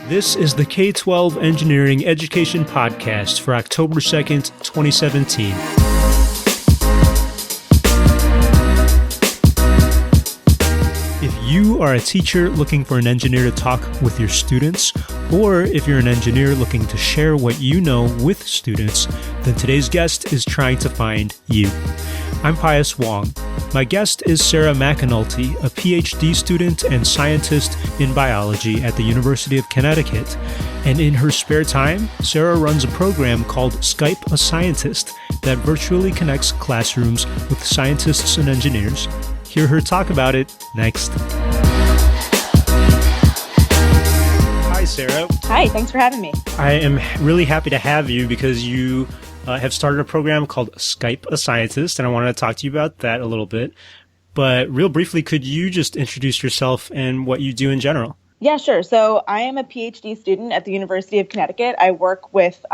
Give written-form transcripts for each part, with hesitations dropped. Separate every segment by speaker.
Speaker 1: This is the K-12 Engineering Education Podcast for October 2nd, 2017. If you are a teacher looking for an engineer to talk with your students, or if you're an engineer looking to share what you know with students, then today's guest is trying to find you. I'm Pios Wong. My guest is Sarah McAnulty, a PhD student and scientist in biology at the University of Connecticut. And in her spare time, Sarah runs a program called Skype a Scientist that virtually connects classrooms with scientists and engineers. Hear her talk about it next. Hi, Sarah.
Speaker 2: Hi, thanks for having me.
Speaker 1: I am really happy to have you because you have started a program called Skype a Scientist, and I wanted to talk to you about that a little bit. But real briefly, could you just introduce yourself and what you do in general?
Speaker 2: Yeah, sure. So I am a PhD student at the University of Connecticut. I work with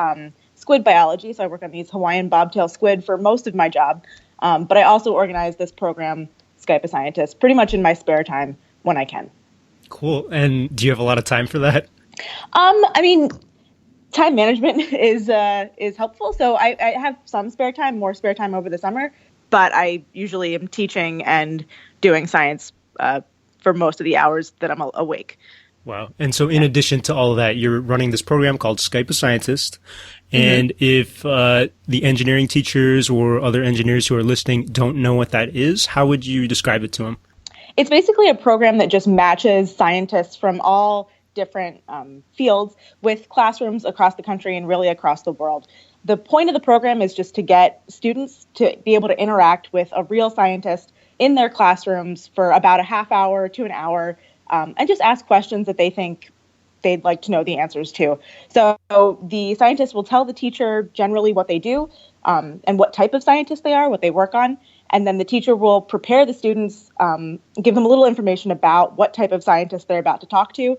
Speaker 2: squid biology, so I work on these Hawaiian bobtail squid for most of my job. But I also organize this program, Skype a Scientist, pretty much in my spare time when I can. Cool.
Speaker 1: And do you have a lot of time for that?
Speaker 2: Time management is helpful. So I have some spare time, more spare time over the summer, but I usually am teaching and doing science for most of the hours that I'm awake.
Speaker 1: Wow. And so in addition to all of that, you're running this program called Skype a Scientist. And if the engineering teachers or other engineers who are listening don't know what that is, how would you describe it to them?
Speaker 2: It's basically a program that just matches scientists from all different fields with classrooms across the country and really across the world. The point of the program is just to get students to be able to interact with a real scientist in their classrooms for about a half hour to an hour and just ask questions that they think they'd like to know the answers to. So the scientist will tell the teacher generally what they do and what type of scientist they are, what they work on. And then the teacher will prepare the students, give them a little information about what type of scientist they're about to talk to.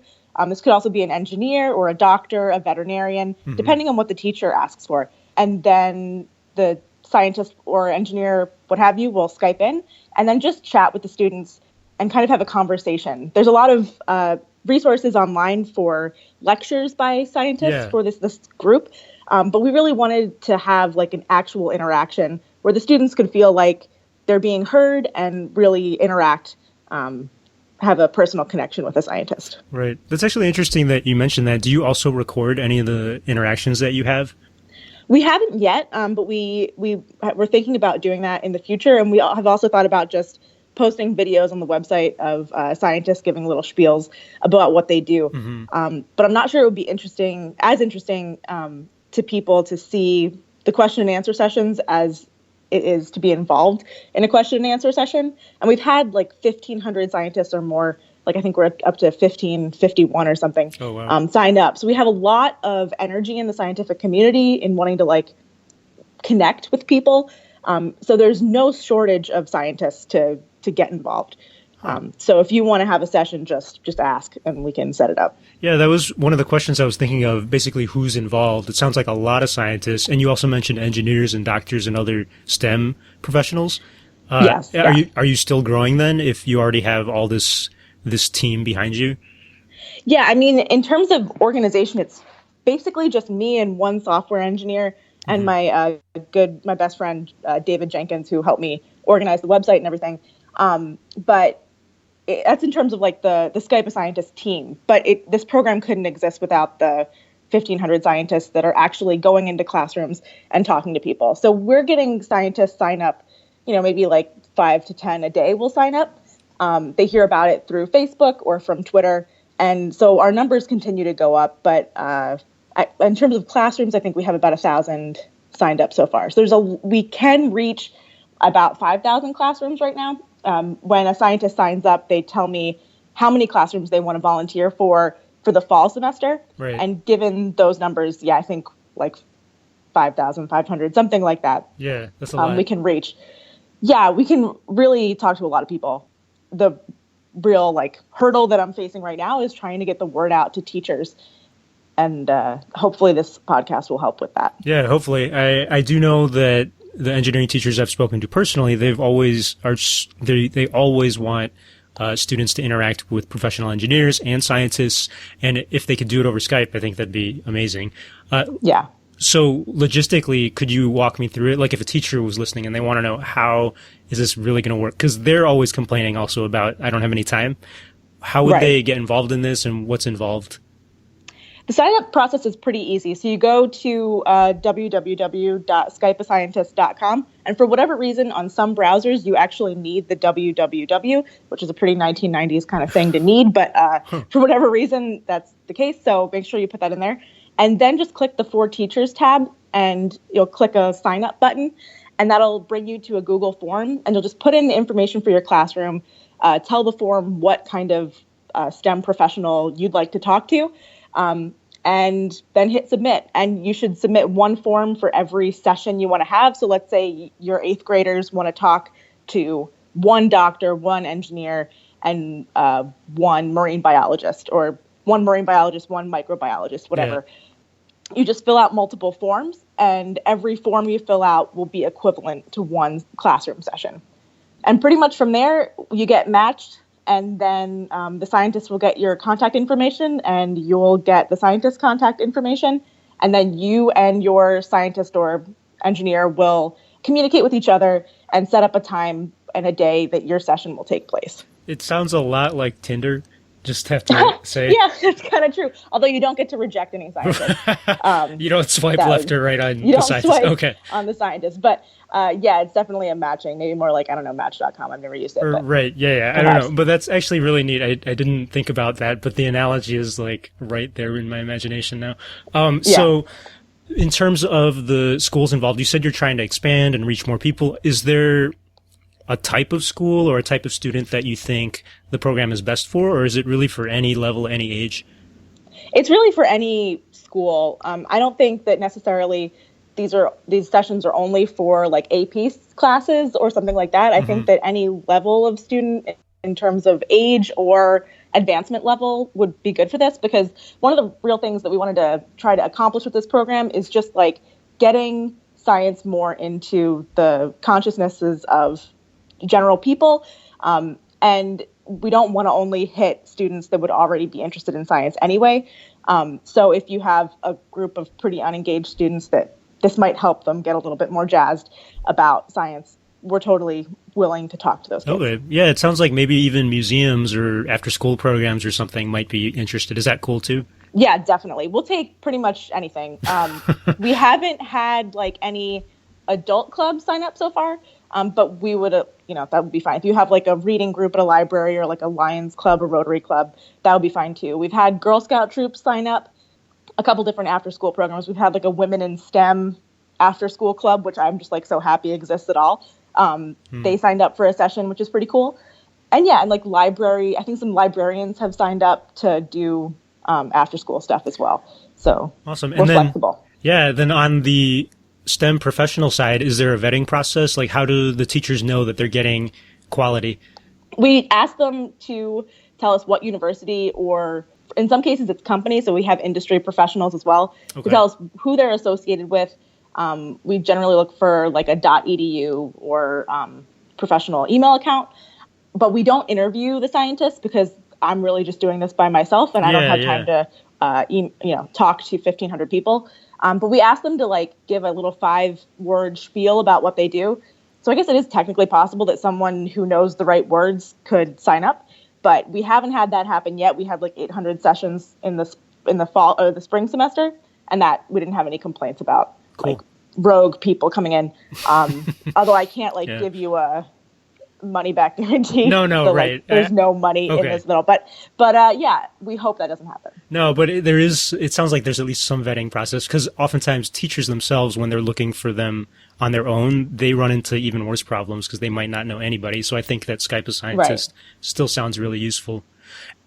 Speaker 2: This could also be an engineer or a doctor, a veterinarian, depending on what the teacher asks for. And then the scientist or engineer, what have you, will Skype in and then just chat with the students and kind of have a conversation. There's a lot of resources online for lectures by scientists for this group. But we really wanted to have like an actual interaction where the students could feel like they're being heard and really interact, have a personal connection with a scientist.
Speaker 1: Right. That's actually interesting that you mentioned that. Do you also record any of the interactions that you have?
Speaker 2: We haven't yet, but we're thinking about doing that in the future. And we have also thought about just posting videos on the website of scientists giving little spiels about what they do. But I'm not sure it would be interesting to people to see the question and answer sessions as it is to be involved in a question and answer session. And we've had like 1,500 scientists or more, like I think we're up to 1,551 or something, signed up. So we have a lot of energy in the scientific community in wanting to like connect with people. So there's no shortage of scientists to get involved. So if you want to have a session, just ask and we can set it up.
Speaker 1: Yeah, that was one of the questions I was thinking of, basically who's involved. It sounds like a lot of scientists, and you also mentioned engineers and doctors and other STEM professionals.
Speaker 2: Yes.
Speaker 1: Are you still growing then if you already have all this team behind you?
Speaker 2: Yeah, I mean, in terms of organization, it's basically just me and one software engineer and my best friend, David Jenkins, who helped me organize the website and everything. But that's in terms of like the Skype a Scientist team. But this program couldn't exist without the 1,500 scientists that are actually going into classrooms and talking to people. So we're getting scientists sign up, maybe like 5 to 10 a day will sign up. They hear about it through Facebook or from Twitter. And so our numbers continue to go up. But in terms of classrooms, I think we have about 1,000 signed up so far. So we can reach about 5,000 classrooms right now. When a scientist signs up, they tell me how many classrooms they want to volunteer for the fall semester.
Speaker 1: Right.
Speaker 2: And given those numbers, I think like 5,500, something like that.
Speaker 1: Yeah, that's a lot.
Speaker 2: We can reach. Yeah, we can really talk to a lot of people. The real hurdle that I'm facing right now is trying to get the word out to teachers. And hopefully this podcast will help with that.
Speaker 1: Yeah, hopefully. I do know that the engineering teachers I've spoken to personally, they always want students to interact with professional engineers and scientists. And if they could do it over Skype, I think that'd be amazing.
Speaker 2: Yeah.
Speaker 1: So logistically, could you walk me through it? Like if a teacher was listening and they want to know how is this really going to work? Because they're always complaining also about, I don't have any time. How would they get involved in this and what's involved?
Speaker 2: The sign-up process is pretty easy. So you go to www.skypeascientist.com, and for whatever reason, on some browsers, you actually need the www, which is a pretty 1990s kind of thing to need, but for whatever reason, that's the case. So make sure you put that in there. And then just click the For Teachers tab, and you'll click a sign-up button, and that'll bring you to a Google form, and you'll just put in the information for your classroom, tell the form what kind of STEM professional you'd like to talk to, and then hit submit. And you should submit one form for every session you want to have. So let's say your 8th graders want to talk to one doctor, one engineer, and one marine biologist, or one marine biologist, one microbiologist, whatever. Yeah. You just fill out multiple forms, and every form you fill out will be equivalent to one classroom session. And pretty much from there, you get matched, and then the scientist will get your contact information, and you'll get the scientist's contact information, and then you and your scientist or engineer will communicate with each other and set up a time and a day that your session will take place.
Speaker 1: It sounds a lot like Tinder. Just have to say.
Speaker 2: Yeah, that's kind of true. Although you don't get to reject any scientist.
Speaker 1: You don't swipe left or right on the scientist.
Speaker 2: Swipe on the scientist. But yeah, it's definitely a matching. Maybe more like, I don't know, Match.com. I've never used it. But
Speaker 1: right. Yeah. I don't know. But that's actually really neat. I didn't think about that, but the analogy is like right there in my imagination now. So in terms of the schools involved, you said you're trying to expand and reach more people. Is there a type of school or a type of student that you think the program is best for, or is it really for any level, any age?
Speaker 2: It's really for any school. I don't think that necessarily these sessions are only for like AP classes or something like that. I think that any level of student in terms of age or advancement level would be good for this, because one of the real things that we wanted to try to accomplish with this program is just like getting science more into the consciousnesses of general people, and we don't want to only hit students that would already be interested in science anyway. So if you have a group of pretty unengaged students that this might help them get a little bit more jazzed about science, we're totally willing to talk to those kids.
Speaker 1: Okay. Yeah, it sounds like maybe even museums or after-school programs or something might be interested. Is that cool too?
Speaker 2: Yeah, definitely. We'll take pretty much anything. We haven't had like any adult clubs sign up so far. But we would, that would be fine. If you have like a reading group at a library or like a Lions Club or Rotary Club, that would be fine too. We've had Girl Scout troops sign up, a couple different after school programs. We've had like a Women in STEM after school club, which I'm just like so happy exists at all. They signed up for a session, which is pretty cool. And yeah, and like library, I think some librarians have signed up to do after school stuff as well. So
Speaker 1: awesome.
Speaker 2: We're flexible.
Speaker 1: Yeah, then on the STEM professional side, is there a vetting process? Like, how do the teachers know that they're getting quality?
Speaker 2: We ask them to tell us what university, or in some cases it's company, so we have industry professionals as well, to tell us who they're associated with. We generally look for like a .edu or professional email account, but we don't interview the scientists because I'm really just doing this by myself, and I don't have time to talk to 1,500 people. But we asked them to like give a little 5-word spiel about what they do. So I guess it is technically possible that someone who knows the right words could sign up, but we haven't had that happen yet. We had like 800 sessions in the fall or the spring semester, and that we didn't have any complaints about like rogue people coming in. Although I can't give you a money back guarantee.
Speaker 1: No,
Speaker 2: so,
Speaker 1: right.
Speaker 2: Like, there's no money in this middle, but yeah, we hope that doesn't happen.
Speaker 1: No, but it sounds like there's at least some vetting process, because oftentimes teachers themselves, when they're looking for them on their own, they run into even worse problems because they might not know anybody. So I think that Skype a Scientist still sounds really useful.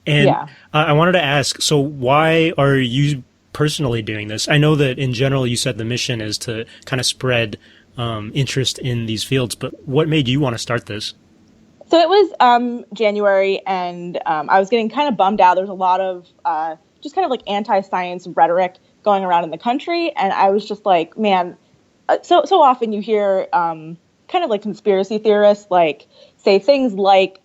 Speaker 1: And I wanted to ask, so why are you personally doing this? I know that in general you said the mission is to kind of spread interest in these fields, but what made you want to start this?
Speaker 2: So it was January, and I was getting kind of bummed out. There's a lot of just kind of like anti-science rhetoric going around in the country, and I was just like, man, so often you hear kind of like conspiracy theorists like say things like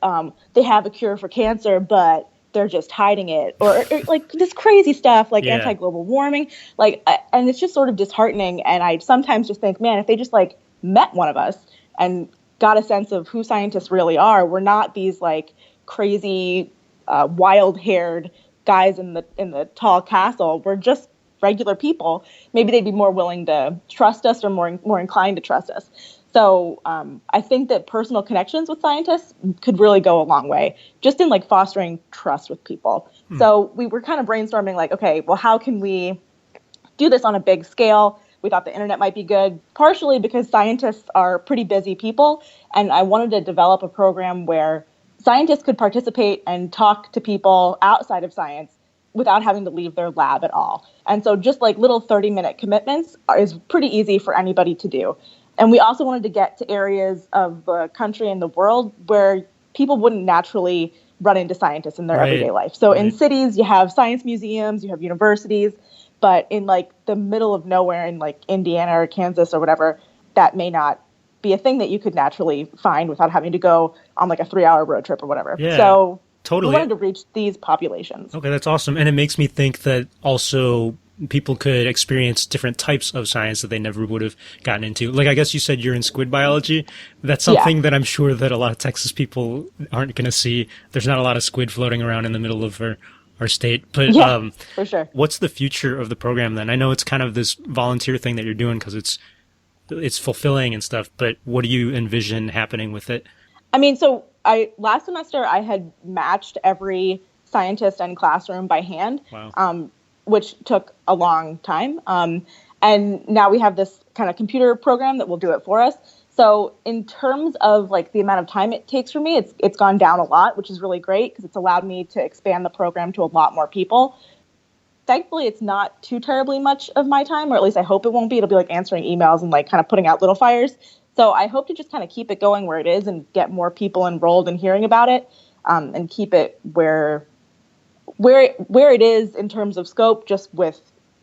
Speaker 2: they have a cure for cancer, but they're just hiding it, or like this crazy stuff like anti-global warming, and it's just sort of disheartening. And I sometimes just think, man, if they just like met one of us and got a sense of who scientists really are, we're not these like crazy wild-haired guys in the tall castle. We're just regular people. Maybe they'd be more willing to trust us, or more inclined to trust us. So I think that personal connections with scientists could really go a long way, just in like fostering trust with people. So we were kind of brainstorming like, okay, well, how can we do this on a big scale? We thought the internet might be good, partially because scientists are pretty busy people. And I wanted to develop a program where scientists could participate and talk to people outside of science without having to leave their lab at all. And so just like little 30-minute commitments is pretty easy for anybody to do. And we also wanted to get to areas of the country and the world where people wouldn't naturally run into scientists in their everyday life. So in cities, you have science museums, you have universities, but in like the middle of nowhere in like Indiana or Kansas or whatever, that may not be a thing that you could naturally find without having to go on like a 3-hour road trip or whatever.
Speaker 1: Yeah,
Speaker 2: so
Speaker 1: totally.
Speaker 2: We wanted to reach these populations.
Speaker 1: Okay, that's awesome. And it makes me think that also people could experience different types of science that they never would have gotten into. Like, I guess you said you're in squid biology. That's something that I'm sure that a lot of Texas people aren't going to see. There's not a lot of squid floating around in the middle of our state. But
Speaker 2: for sure.
Speaker 1: What's the future of the program then? I know it's kind of this volunteer thing that you're doing because it's fulfilling and stuff, but what do you envision happening with it?
Speaker 2: I mean, so last semester I had matched every scientist and classroom by hand.
Speaker 1: Wow.
Speaker 2: Which took a long time. And now we have this kind of computer program that will do it for us. So in terms of like the amount of time it takes for me, it's gone down a lot, which is really great because it's allowed me to expand the program to a lot more people. Thankfully, it's not too terribly much of my time, or at least I hope it won't be. It'll be like answering emails and like kind of putting out little fires. So I hope to just kind of keep it going where it is and get more people enrolled and hearing about it, and keep it where it is in terms of scope, just with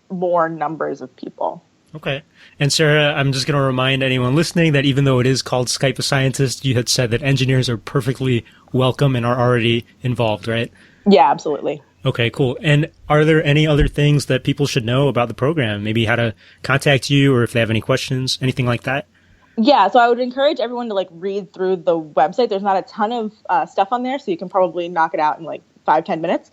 Speaker 2: more numbers of people.
Speaker 1: Okay. And Sarah, I'm just going to remind anyone listening that even though it is called Skype a Scientist, you had said that engineers are perfectly welcome and are already involved, right?
Speaker 2: Yeah, absolutely.
Speaker 1: Okay, cool. And are there any other things that people should know about the program? Maybe how to contact you, or if they have any questions, anything like that?
Speaker 2: Yeah, so I would encourage everyone to like read through the website. There's not a ton of stuff on there, so you can probably knock it out in like 5-10 minutes.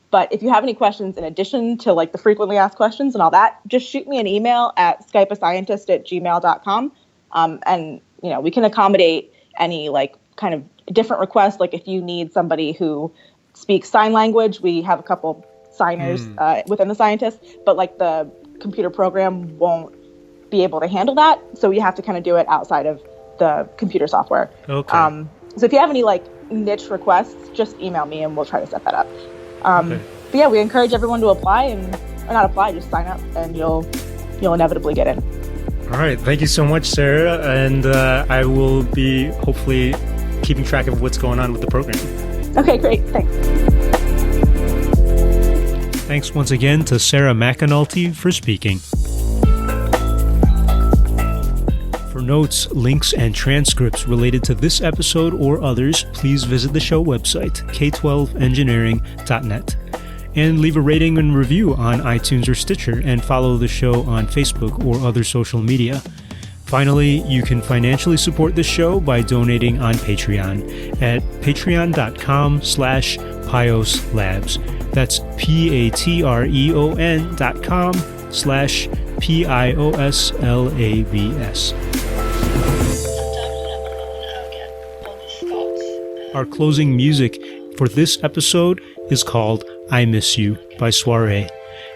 Speaker 2: But if you have any questions in addition to like the frequently asked questions and all that, just shoot me an email at skypeascientist@gmail.com. And, you know, we can accommodate any like kind of different requests. Like if you need somebody who speaks sign language, we have a couple signers within the scientists, but like the computer program won't be able to handle that. So you have to kind of do it outside of the computer software.
Speaker 1: Okay.
Speaker 2: So if you have any like niche requests, just email me and we'll try to set that up. But yeah, we encourage everyone to apply or not apply, just sign up and you'll inevitably get in.
Speaker 1: All right. Thank you so much, Sarah. And I will be hopefully keeping track of what's going on with the program.
Speaker 2: Okay, great. Thanks.
Speaker 1: Thanks once again to Sarah McAnulty for speaking. For notes, links, and transcripts related to this episode or others, please visit the show website, k12engineering.net. And leave a rating and review on iTunes or Stitcher, and follow the show on Facebook or other social media. Finally, you can financially support the show by donating on Patreon at patreon.com/Pios Labs. That's patreon.com/PIOSLABS. Our closing music for this episode is called I Miss You by Soiree,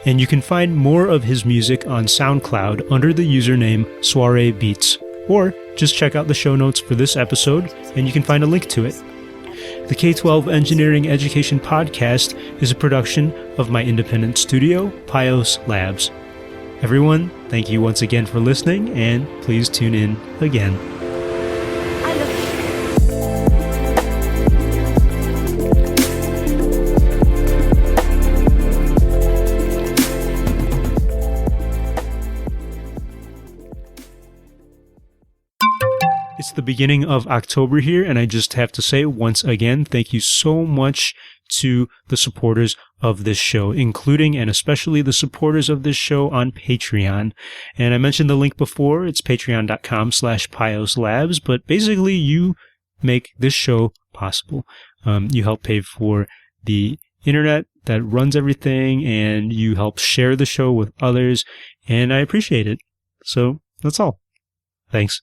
Speaker 1: and you can find more of his music on SoundCloud under the username Soiree Beats, or just check out the show notes for this episode and you can find a link to it. The K-12 Engineering Education Podcast is a production of my independent studio, Pios Labs. Everyone, thank you once again for listening, and please tune in again. It's It's the beginning of October here, and I just have to say once again, thank you so much to the supporters of this show, including and especially the supporters of this show on Patreon. And I mentioned the link before. It's patreon.com/Pios Labs, but basically you make this show possible. You help pay for the internet that runs everything, and you help share the show with others, and I appreciate it. So that's all. Thanks.